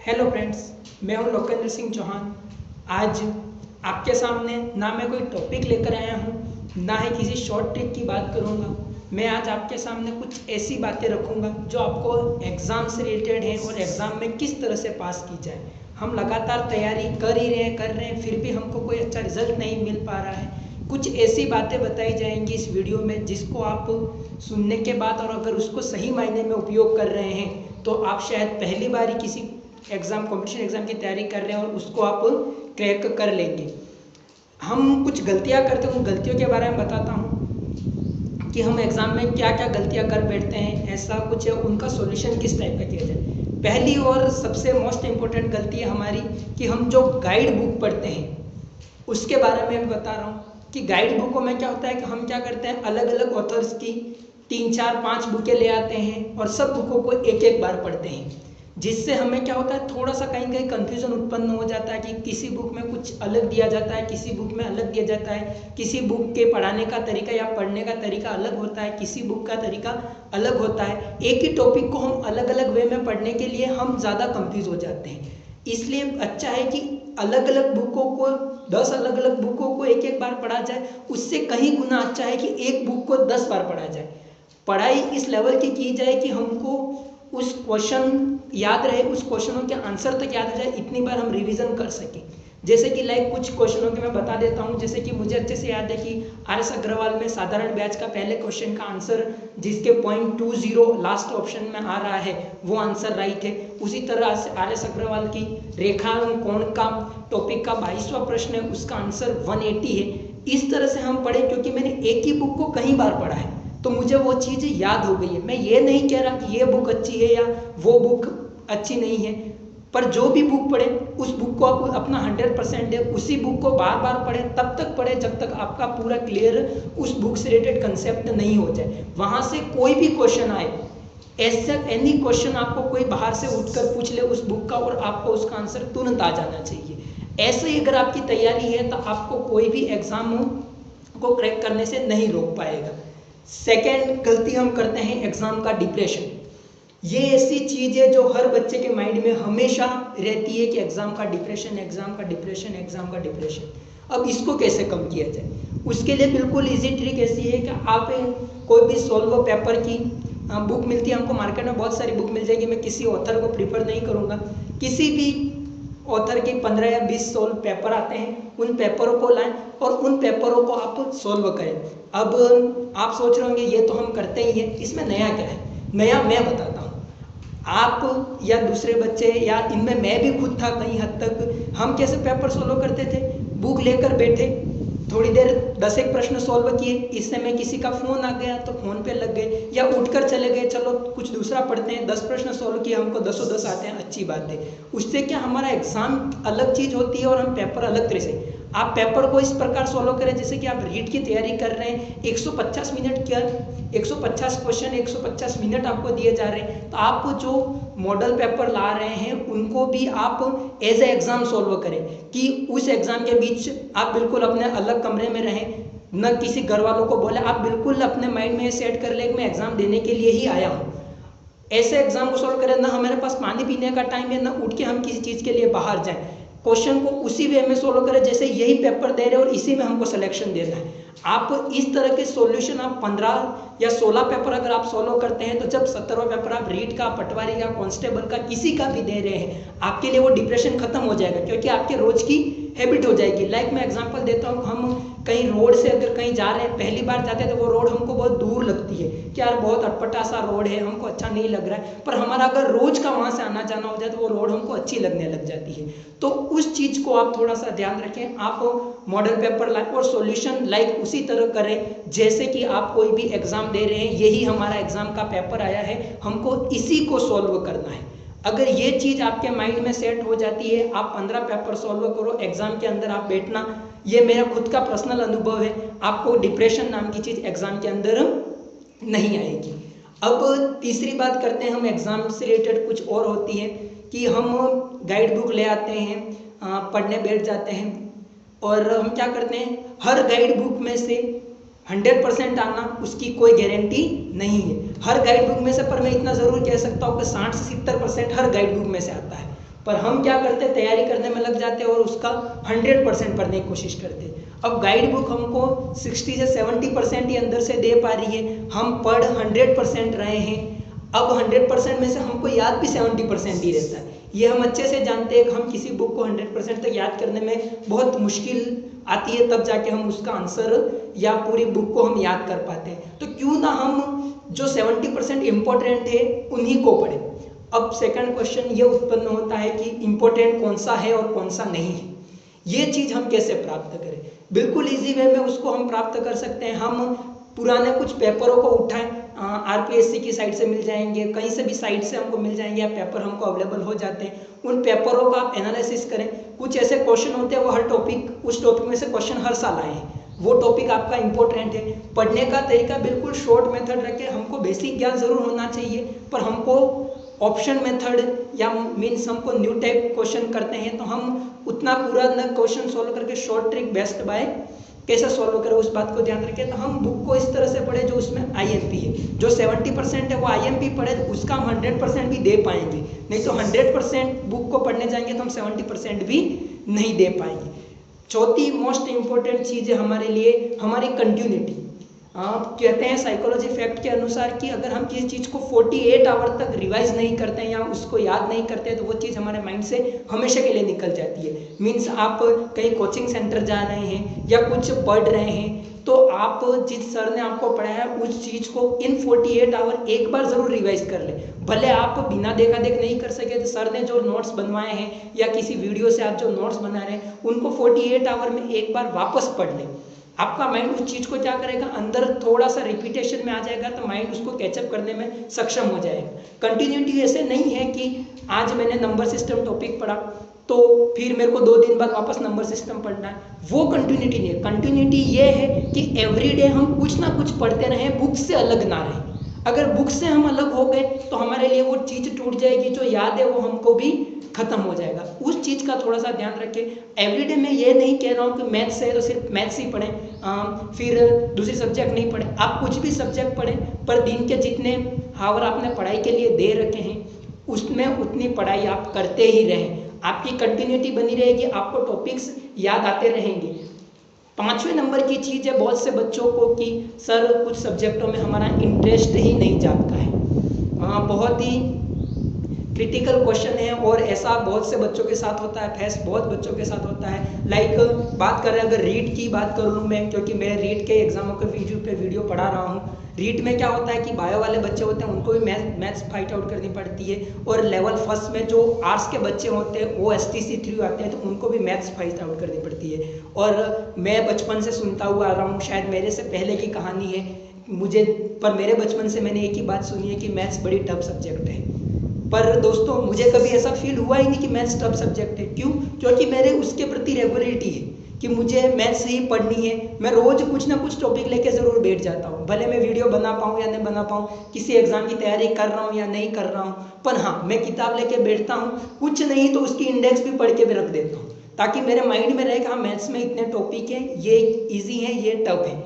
Hello friends, मैं हूं लोकेंद्र सिंह चौहान। आज आपके सामने ना मैं कोई टॉपिक लेकर आया हूं, ना ही किसी शॉर्ट ट्रिक की बात करूंगा। मैं आज आपके सामने कुछ ऐसी बातें रखूंगा जो आपको एग्ज़ाम से रिलेटेड हैं और एग्ज़ाम में किस तरह से पास की जाए। हम लगातार तैयारी कर रहे हैं, फिर भी हमको कोई अच्छा रिजल्ट नहीं मिल पा रहा है। कुछ ऐसी बातें बताई जाएंगी इस वीडियो में जिसको आप सुनने के बाद और अगर उसको सही मायने में उपयोग कर रहे हैं तो आप शायद पहली बार ही किसी कंपटीशन एग्जाम की तैयारी कर रहे हैं और उसको आप क्रैक कर लेंगे। हम कुछ गलतियां करते हैं, उन गलतियों के बारे में बताता हूं कि हम एग्जाम में क्या क्या गलतियां कर बैठते हैं, ऐसा कुछ है, उनका सॉल्यूशन किस टाइप का किया जाए। पहली और सबसे मोस्ट इम्पोर्टेंट गलती है हमारी कि हम जो गाइड बुक पढ़ते हैं उसके बारे में बता रहा हूँ कि गाइड बुकों में क्या होता है कि हम क्या करते हैं, अलग अलग ऑथर्स की 3 4 5 बुकें ले आते हैं और सब बुकों को एक एक बार पढ़ते हैं, जिससे हमें क्या होता है, थोड़ा सा कहीं कहीं कंफ्यूजन उत्पन्न हो जाता है कि किसी बुक में कुछ अलग दिया जाता है, किसी बुक में अलग दिया जाता है, किसी बुक के पढ़ाने का तरीका या पढ़ने का तरीका अलग होता है, किसी बुक का तरीका अलग होता है। एक ही टॉपिक को हम अलग अलग वे में पढ़ने के लिए हम ज़्यादा कंफ्यूज हो जाते हैं। इसलिए अच्छा है कि अलग अलग बुकों को 10 अलग अलग बुकों को एक एक बार पढ़ा जाए। उससे कहीं गुना अच्छा है कि एक बुक को 10 बार पढ़ा जाए। पढ़ाई इस लेवल की जाए कि हमको उस क्वेश्चन याद रहे, उस क्वेश्चनों के आंसर तक याद रहे, इतनी बार हम रिवीजन कर सकें। जैसे कि कुछ क्वेश्चनों के मैं बता देता हूं। जैसे कि मुझे अच्छे से याद है कि RS अग्रवाल में साधारण ब्याज का पहले क्वेश्चन का आंसर जिसके 0.20 लास्ट ऑप्शन में आ रहा है वो आंसर राइट है। उसी तरह से RS अग्रवाल की रेखा कोण का टॉपिक का 22वां प्रश्न है, उसका आंसर 180 है। इस तरह से हम पढ़े क्योंकि मैंने एक ही बुक को कई बार पढ़ा है तो मुझे वो चीज़ याद हो गई है। मैं ये नहीं कह रहा कि ये बुक अच्छी है या वो बुक अच्छी नहीं है, पर जो भी बुक पढ़े उस बुक को आप अपना 100% दे, उसी बुक को बार बार पढ़े, तब तक पढ़े जब तक आपका पूरा क्लियर उस बुक से रिलेटेड कंसेप्ट नहीं हो जाए। वहाँ से कोई भी क्वेश्चन आए, ऐसा एनी क्वेश्चन आपको कोई बाहर से उठकर पूछ ले उस बुक का और आपको उसका आंसर तुरंत आ जाना चाहिए। ऐसे ही अगर आपकी तैयारी है तो आपको कोई भी एग्जाम को क्रैक करने से नहीं रोक पाएगा। सेकेंड गलती हम करते हैं एग्जाम का डिप्रेशन। ये ऐसी चीज है जो हर बच्चे के माइंड में हमेशा रहती है कि एग्जाम का डिप्रेशन, एग्जाम का डिप्रेशन, एग्जाम का डिप्रेशन। अब इसको कैसे कम किया जाए, उसके लिए बिल्कुल इजी ट्रिक ऐसी है कि आप कोई भी सोल्व पेपर की बुक मिलती है, हमको मार्केट में बहुत सारी बुक मिल जाएगी। मैं किसी ऑथर को प्रीफर नहीं करूँगा, किसी भी ऑथर के 15 या 20 सोल्व पेपर आते हैं, उन पेपरों को लाएं और उन पेपरों को आप सोल्व करें। अब आप सोच रहे होंगे ये तो हम करते ही हैं, इसमें नया क्या है। नया मैं बताता हूँ। आप या दूसरे बच्चे या इनमें मैं भी खुद था कहीं हद तक, हम कैसे पेपर सोल्व करते थे, बुक लेकर बैठे, थोड़ी देर 10 एक प्रश्न सोल्व किए, इस समय किसी का फोन आ गया तो फोन पे लग गए या उठकर चले गए, चलो कुछ दूसरा पढ़ते हैं, 10 प्रश्न सोल्व किए, हमको 10 आते हैं, अच्छी बात है। उससे क्या हमारा एग्जाम अलग चीज होती है और हम पेपर अलग तरह से। आप पेपर को इस प्रकार सोल्व करें जैसे कि आप रीट की तैयारी कर रहे हैं, 150 मिनट क्या 150 क्वेश्चन 150 मिनट आपको दिए जा रहे हैं, तो आप जो मॉडल पेपर ला रहे हैं उनको भी आप एज ए एग्जाम सोल्व करें कि उस एग्जाम के बीच आप बिल्कुल अपने अलग कमरे में रहें, न किसी घर वालों को बोले, आप बिल्कुल अपने माइंड में सेट कर ले कि मैं एग्जाम देने के लिए ही आया हूँ। ऐसे एग्जाम को सोल्व करें, ना हमारे पास पानी पीने का टाइम है, ना उठ के हम किसी चीज़ के लिए बाहर जाएं। क्वेश्चन को उसी वे में सोल्व करें जैसे यही पेपर दे रहे हैं और इसी में हमको सिलेक्शन देना है। आप इस तरह के सॉल्यूशन आप 15 या 16 पेपर अगर आप सोल्व करते हैं तो जब 17वां पेपर आप रीट का, पटवारी का, कांस्टेबल का, किसी का भी दे रहे हैं, आपके लिए वो डिप्रेशन खत्म हो जाएगा क्योंकि आपके रोज की हैबिट हो जाएगी। मैं एग्जांपल देता हूँ, हम कहीं रोड से अगर कहीं जा रहे हैं, पहली बार जाते हैं तो वो रोड हमको बहुत दूर लगती है कि यार बहुत अटपटा सा रोड है, हमको अच्छा नहीं लग रहा है, पर हमारा अगर रोज का वहाँ से आना जाना हो जाए तो वो रोड हमको अच्छी लगने लग जाती है। तो उस चीज़ को आप थोड़ा सा ध्यान रखें, आप मॉडल पेपर लाएं और सॉल्यूशन उसी तरह करें जैसे कि आप कोई भी एग्जाम दे रहे हैं, यही हमारा एग्जाम का पेपर आया है, हमको इसी को सॉल्व करना है। अगर ये चीज़ आपके माइंड में सेट हो जाती है, आप 15 पेपर सॉल्व करो, एग्जाम के अंदर आप बैठना, ये मेरा खुद का पर्सनल अनुभव है, आपको डिप्रेशन नाम की चीज़ एग्जाम के अंदर नहीं आएगी। अब तीसरी बात करते हैं, हम एग्जाम से रिलेटेड कुछ और होती है कि हम गाइड बुक ले आते हैं, पढ़ने बैठ जाते हैं और हम क्या करते हैं, हर गाइड बुक में से 100% आना उसकी कोई गारंटी नहीं है। हर गाइड बुक में से, पर मैं इतना ज़रूर कह सकता हूँ कि 60 से 70% हर गाइड बुक में से आता है। पर हम क्या करते हैं, तैयारी करने में लग जाते हैं और उसका 100% पढ़ने की कोशिश करते हैं। अब गाइड बुक हमको 60 से 70% ही अंदर से दे पा रही है, हम पढ़ 100% रहे हैं। अब 100% में से हमको याद भी 70% ही रहता है। ये हम अच्छे से जानते हैं कि हम किसी बुक को 100% तक याद करने में बहुत मुश्किल आती है, तब जाके हम उसका आंसर या पूरी बुक को हम याद कर पाते हैं। तो क्यों ना हम जो 70% इम्पोर्टेंट है उन्हीं को पढ़ें। अब सेकंड क्वेश्चन ये उत्पन्न होता है कि इम्पोर्टेंट कौन सा है और कौन सा नहीं है, ये चीज़ हम कैसे प्राप्त करें। बिल्कुल इजी वे में उसको हम प्राप्त कर सकते हैं। हम पुराने कुछ पेपरों को उठाएं, आरपीएससी की साइट से मिल जाएंगे, कहीं से भी साइट से हमको मिल जाएंगे, या पेपर हमको अवेलेबल हो जाते हैं। उन पेपरों का आप एनालिसिस करें। कुछ ऐसे क्वेश्चन होते हैं वो हर टॉपिक, उस टॉपिक में से क्वेश्चन हर साल आए हैं, वो टॉपिक आपका इंपॉर्टेंट है। पढ़ने का तरीका बिल्कुल शॉर्ट मेथड रखें। हमको बेसिक ज्ञान जरूर होना चाहिए, पर हमको ऑप्शन मेथड या मीन्स हमको न्यू टाइप क्वेश्चन करते हैं तो हम उतना पूरा न क्वेश्चन सॉल्व करके शॉर्ट ट्रिक बेस्ट बाय कैसे सॉल्व करें उस बात को ध्यान रखें। तो हम बुक को इस तरह से पढ़े जो उसमें आईएमपी है, जो 70% है वो आईएमपी पढ़े, उसका हम 100% भी दे पाएंगे। नहीं तो 100% बुक को पढ़ने जाएंगे तो हम 70% भी नहीं दे पाएंगे। चौथी मोस्ट इंपॉर्टेंट चीज़ है हमारे लिए हमारी कंटिन्यूटी। कहते हैं साइकोलॉजी फैक्ट के अनुसार कि अगर हम किसी चीज़ को 48 आवर तक रिवाइज नहीं करते हैं या उसको याद नहीं करते हैं तो वो चीज़ हमारे माइंड से हमेशा के लिए निकल जाती है। मीन्स आप कहीं कोचिंग सेंटर जा रहे हैं या कुछ पढ़ रहे हैं तो आप जिस सर ने आपको पढ़ाया उस चीज़ को इन 48 आवर एक बार ज़रूर रिवाइज कर लें। भले आप बिना देखा देख नहीं कर सके तो सर ने जो नोट्स बनवाए हैं या किसी वीडियो से आप जो नोट्स बना रहे हैं उनको 48 आवर में एक बार वापस पढ़ लें। आपका माइंड उस चीज़ को क्या करेगा, अंदर थोड़ा सा रिपीटेशन में आ जाएगा तो माइंड उसको कैचअप करने में सक्षम हो जाएगा। कंटिन्यूटी ऐसे नहीं है कि आज मैंने नंबर सिस्टम टॉपिक पढ़ा तो फिर मेरे को 2 दिन बाद वापस नंबर सिस्टम पढ़ना है, वो कंटिन्यूटी नहीं है। कंटिन्यूटी ये है कि एवरीडे हम कुछ ना कुछ पढ़ते रहें, बुक से अलग ना रहें। अगर बुक से हम अलग हो गए तो हमारे लिए वो चीज़ टूट जाएगी, जो याद है वो हमको भी खत्म हो जाएगा। उस चीज़ का थोड़ा सा ध्यान रखें। एवरीडे मैं ये नहीं कह रहा हूँ कि मैथ्स है तो सिर्फ मैथ्स ही पढ़ें, फिर दूसरी सब्जेक्ट नहीं पढ़ें। आप कुछ भी सब्जेक्ट पढ़ें, पर दिन के जितने हावर आपने पढ़ाई के लिए दे रखे हैं उसमें उतनी पढ़ाई आप करते ही रहें। आपकी कंटिन्यूटी बनी रहेगी, आपको टॉपिक्स याद आते रहेंगे। 5वें नंबर की चीज़ है बहुत से बच्चों को कि सर कुछ सब्जेक्टों में हमारा इंटरेस्ट ही नहीं जागता है। बहुत ही क्रिटिकल क्वेश्चन है और ऐसा बहुत से बच्चों के साथ होता है, फैस बहुत बच्चों के साथ होता है। लाइक बात करें, अगर रीट की बात कर लूँ मैं, क्योंकि मैं रीट के एग्जामों के वीडियो पढ़ा रहा हूँ। रीट में क्या होता है कि बायो वाले बच्चे होते हैं उनको भी मैथ्स फाइट आउट करनी पड़ती है, और लेवल फर्स्ट में जो आर्ट्स के बच्चे होते हैं वो STC 3 आते हैं तो उनको भी मैथ्स फाइट आउट करनी पड़ती है। और मैं बचपन से सुनता हुआ आ रहा हूँ, शायद मेरे से पहले की कहानी है मुझे, पर मेरे बचपन से मैंने एक ही बात सुनी है कि मैथ्स बड़ी टफ सब्जेक्ट है। पर दोस्तों मुझे कभी ऐसा फील हुआ ही नहीं कि मैथ्स टफ सब्जेक्ट है। क्यों? क्योंकि मेरे उसके प्रति रेगुलरिटी है कि मुझे मैथ्स ही पढ़नी है। मैं रोज कुछ ना कुछ टॉपिक लेके ज़रूर बैठ जाता हूँ, भले मैं वीडियो बना पाऊँ या नहीं बना पाऊँ, किसी एग्जाम की तैयारी कर रहा हूँ या नहीं कर रहा हूँ, पर हाँ मैं किताब लेके बैठता हूँ, कुछ नहीं तो उसकी इंडेक्स भी पढ़ के भी रख देता हूँ, ताकि मेरे माइंड में रहे कि हाँ मैथ्स में इतने टॉपिक हैं, ये ईजी है ये टफ है।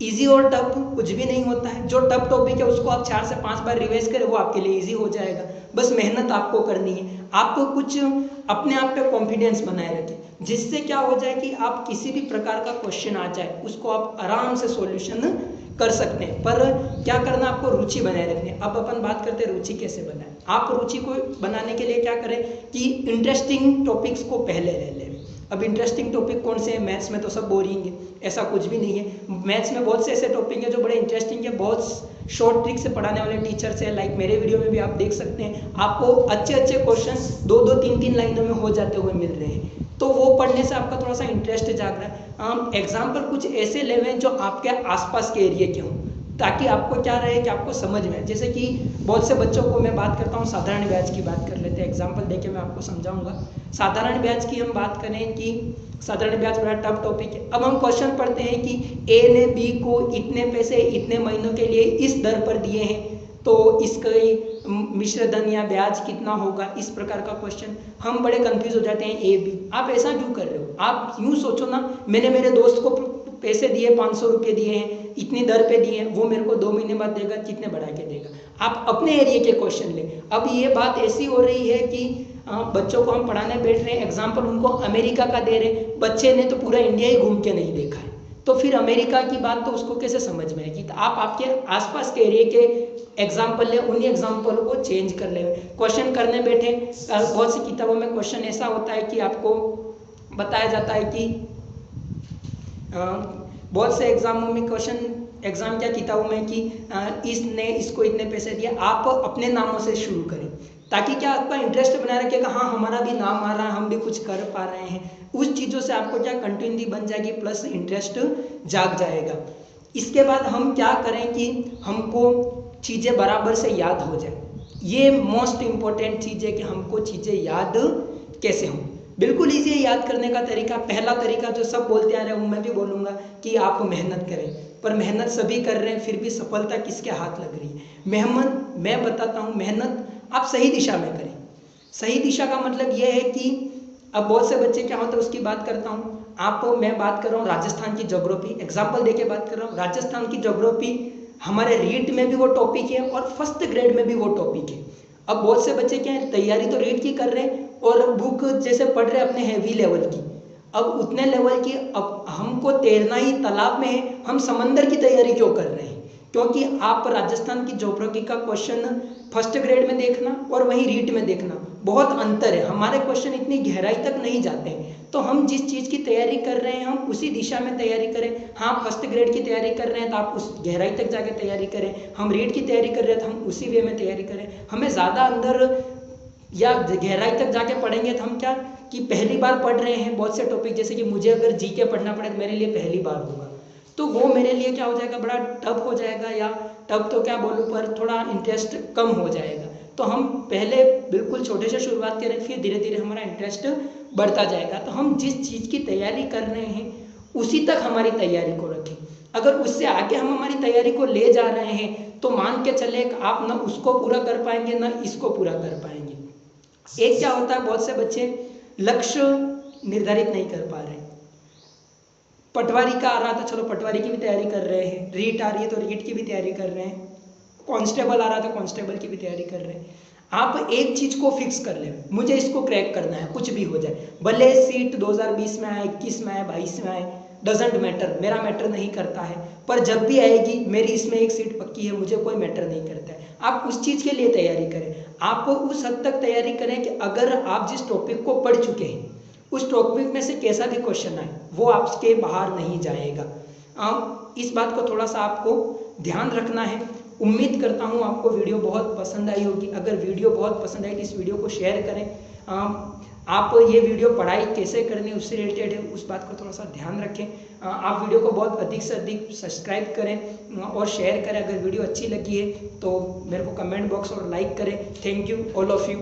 इजी और टफ कुछ भी नहीं होता है। जो टफ टॉपिक है उसको आप 4 से 5 बार रिवाइज करें, वो आपके लिए इजी हो जाएगा। बस मेहनत आपको करनी है। आपको कुछ अपने आप पे कॉन्फिडेंस बनाए रखें, जिससे क्या हो जाए कि आप किसी भी प्रकार का क्वेश्चन आ जाए उसको आप आराम से सॉल्यूशन कर सकते हैं। पर क्या करना, आपको रुचि बनाए रखनी है। अब अपन बात करते हैं रुचि कैसे बनाएं। आप रुचि को बनाने के लिए क्या करें कि इंटरेस्टिंग टॉपिक्स को पहले ले लें। अब इंटरेस्टिंग टॉपिक कौन से हैं? मैथ्स में तो सब बोरिंग है, ऐसा कुछ भी नहीं है। मैथ्स में बहुत से ऐसे टॉपिक हैं जो बड़े इंटरेस्टिंग है, बहुत शॉर्ट ट्रिक से पढ़ाने वाले टीचर्स हैं। लाइक मेरे वीडियो में भी आप देख सकते हैं, आपको अच्छे अच्छे क्वेश्चन 2-2, 3-3 लाइनों में हो जाते हुए मिल रहे हैं। तो वो पढ़ने से आपका थोड़ा सा इंटरेस्ट जाग रहा है। एग्जाम्पल कुछ ऐसे लेवें जो आपके आसपास के एरिया के हों, ताकि आपको क्या रहे कि आपको समझ में आए। जैसे कि बहुत से बच्चों को मैं बात करता हूँ, साधारण ब्याज की बात कर लेते हैं। एग्जाम्पल देके मैं आपको समझाऊंगा। साधारण ब्याज की हम बात करें कि साधारण ब्याज बड़ा टफ टॉपिक है। अब हम क्वेश्चन पढ़ते हैं कि ए ने बी को इतने पैसे इतने महीनों के लिए इस दर पर दिए हैं, तो इसका मिश्र धन या ब्याज कितना होगा, इस प्रकार का क्वेश्चन। हम बड़े कंफ्यूज हो जाते हैं, ए बी। आप ऐसा क्यों कर रहे हो? आप यूँ सोचो ना, मैंने मेरे दोस्त को पैसे दिए, 500 रुपये दिए हैं, इतनी दर पे दिए हैं, वो मेरे को 2 महीने बाद देगा, कितने बढ़ा के देगा। आप अपने एरिया के क्वेश्चन लें। अब ये बात ऐसी हो रही है कि बच्चों को हम पढ़ाने बैठ रहे हैं, एग्जाम्पल उनको अमेरिका का दे रहे हैं, बच्चे ने तो पूरा इंडिया ही घूम के नहीं देखा है, तो फिर अमेरिका की बात तो उसको कैसे समझ में आएगी। तो आप आपके आसपास के एरिया के एग्जाम्पल ले, उन्हीं एग्जाम्पल को चेंज कर ले। क्वेश्चन करने बैठे, बहुत सी किताबों में क्वेश्चन ऐसा होता है कि आपको बताया जाता है कि बहुत से एग्जामों में क्वेश्चन, एग्जाम क्या किताबों में कि इसने इसको इतने पैसे दिए, आप अपने नामों से शुरू करें ताकि क्या आपका इंटरेस्ट बना रखेगा, हाँ हमारा भी नाम आ रहा है, हम भी कुछ कर पा रहे हैं। उस चीज़ों से आपको क्या कंटिन्यूटी बन जाएगी, प्लस इंटरेस्ट जाग जाएगा। इसके बाद हम क्या करें कि हमको चीज़ें बराबर से याद हो जाए। ये मोस्ट इम्पोर्टेंट चीज़ है कि हमको चीज़ें याद कैसे हों। बिल्कुल ईजी है याद करने का तरीका। पहला तरीका जो सब बोलते आ रहे हैं वो मैं भी बोलूँगा कि आप मेहनत करें, पर मेहनत सभी कर रहे हैं, फिर भी सफलता किसके हाथ लग रही है। मेहनत मैं बताता हूँ, मेहनत आप सही दिशा में करें। सही दिशा का मतलब ये है कि अब बहुत से बच्चे क्या होता है उसकी बात करता हूँ। मैं बात कर रहा हूँ राजस्थान की ज्योग्राफी, एग्जाम्पल देके बात कर रहा हूँ। राजस्थान की ज्योग्राफी हमारे रीट में भी वो टॉपिक है और फर्स्ट ग्रेड में भी वो टॉपिक है। अब बहुत से बच्चे क्या है, तैयारी तो रीट की कर रहे हैं और बुक जैसे पढ़ रहे हैं अपने हैवी लेवल की। अब उतने लेवल की, अब हमको तैरना ही तालाब में है, हम समंदर की तैयारी क्यों कर रहे हैं? क्योंकि आप राजस्थान की ज्योग्राफी का क्वेश्चन फर्स्ट ग्रेड में देखना और वहीं रीट में देखना बहुत अंतर है। हमारे क्वेश्चन इतनी गहराई तक नहीं जाते हैं, तो हम जिस चीज़ की तैयारी कर रहे हैं हम उसी दिशा में तैयारी करें। हाँ, फर्स्ट ग्रेड की तैयारी कर रहे हैं तो आप उस गहराई तक जाके तैयारी करें। हम रीट की तैयारी कर रहे हैं तो हम उसी वे में तैयारी करें। हमें ज़्यादा अंदर या गहराई तक जाके पढ़ेंगे तो हम क्या कि पहली बार पढ़ रहे हैं बहुत से टॉपिक, जैसे कि मुझे अगर जीके पढ़ना पड़े तो मेरे लिए पहली बार होगा, तो वो मेरे लिए क्या हो जाएगा, बड़ा टफ हो जाएगा, या टफ तो क्या बोलूँ पर थोड़ा इंटरेस्ट कम हो जाएगा। तो हम पहले बिल्कुल छोटे से शुरुआत करें, फिर धीरे धीरे हमारा इंटरेस्ट बढ़ता जाएगा। तो हम जिस चीज़ की तैयारी कर रहे हैं उसी तक हमारी तैयारी को रखें। अगर उससे आगे हम हमारी तैयारी को ले जा रहे हैं तो मान के चले आप न उसको पूरा कर पाएंगे न इसको पूरा कर पाएंगे। एक क्या होता है, बहुत से बच्चे लक्ष्य निर्धारित नहीं कर पा रहे हैं। पटवारी का आ रहा था, चलो पटवारी की भी तैयारी कर रहे हैं, रीट आ रही है तो रीट की भी तैयारी कर रहे हैं, कांस्टेबल आ रहा था कांस्टेबल की भी तैयारी कर रहे हैं। आप एक चीज को फिक्स कर ले, मुझे इसको क्रैक करना है, कुछ भी हो जाए, भले सीट 2020 में आए, 21 में आए, 22 में आए, डजेंट मैटर, मेरा मैटर नहीं करता है, पर जब भी आएगी मेरी इसमें एक सीट पक्की है, मुझे कोई मैटर नहीं करता है। आप उस चीज के लिए तैयारी करें। आप उस हद तक तैयारी करें कि अगर आप जिस टॉपिक को पढ़ चुके हैं उस टॉपिक में से कैसा भी क्वेश्चन आए वो आपके बाहर नहीं जाएगा। इस बात को थोड़ा सा आपको ध्यान रखना है। उम्मीद करता हूँ आपको वीडियो बहुत पसंद आई होगी। अगर वीडियो बहुत पसंद आई तो इस वीडियो को शेयर करें। आप ये वीडियो पढ़ाई कैसे करनी उससे रिलेटेड है, उस बात को थोड़ा सा ध्यान रखें। आप वीडियो को बहुत अधिक से अधिक सब्सक्राइब करें और शेयर करें। अगर वीडियो अच्छी लगी है तो मेरे को कमेंट बॉक्स और लाइक करें। Thank you all of you.